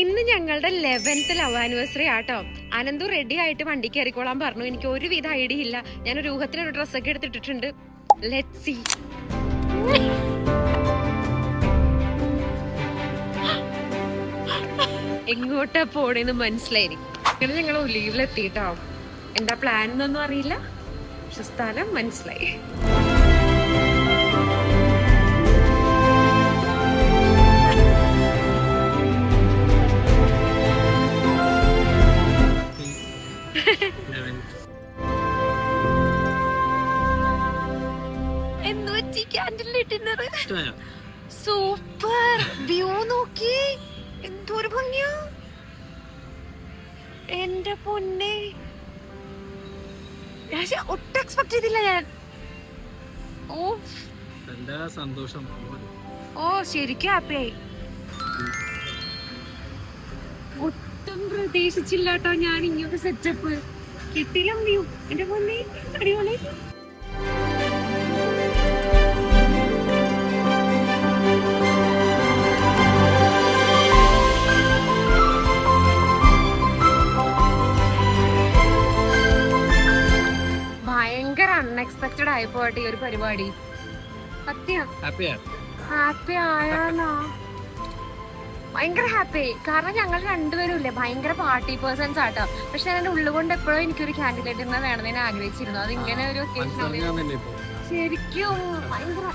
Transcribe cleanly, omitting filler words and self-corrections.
ഇന്ന് ഞങ്ങളുടെ 11th love anniversary ആട്ടോ. അനന്തു റെഡി ആയിട്ട് വണ്ടി കയറിക്കോളാൻ പറഞ്ഞു. എനിക്ക് ഒരുവിധ ഐഡിയ ഇല്ല. ഞാനൊരു ഊഹത്തിനൊരു ഡ്രസ്സൊക്കെ എടുത്തിട്ടിട്ടുണ്ട്. Let's see. എങ്ങോട്ടാ പോണേന്ന് മനസ്സിലായി. അങ്ങനെ ഞങ്ങൾ ഒലീവിലെത്തിട്ടോ. എന്താ പ്ലാൻ എന്നൊന്നും അറിയില്ല, പക്ഷെ സ്ഥലം മനസ്സിലായി. സൂപ്പർ വ്യൂ നോക്കി, എന്തൊരു ഭംഗിയാ എന്റെ പൊന്നെ. ഒട്ടും എക്സ്പെക്ട് ചെയ്തില്ല ഞാൻ. ഓ ശരിക്കും ഹാപ്പിയായി. ഒട്ടും പ്രതീക്ഷിച്ചില്ല കേട്ടോ ഞാൻ ഇങ്ങനത്തെ സെറ്റപ്പ്. കിട്ടില്ല വ്യൂ എന്റെ പൊന്നെ, അടിപൊളി. ഭയങ്കര അൺഎക്സ്പെക്ടഡ് ആയിപ്പോട്ടെ ഈ ഒരു പരിപാടി. ഹാപ്പി ആയാലോ, ഭയങ്കര ഹാപ്പി. കാരണം ഞങ്ങൾ രണ്ടുപേരും ഇല്ലേ ഭയങ്കര പാർട്ടി പേഴ്സൺസ് ആട്ടോ. പക്ഷെ അതിന്റെ ഉള്ളുകൊണ്ട് എപ്പോഴും എനിക്കൊരു കാൻഡിഡേറ്റിനെ വേണമെന്ന് ഞാൻ ആഗ്രഹിച്ചിരുന്നു. അത് ഇങ്ങനെ ഒരു ശരിക്കും ഭയങ്കര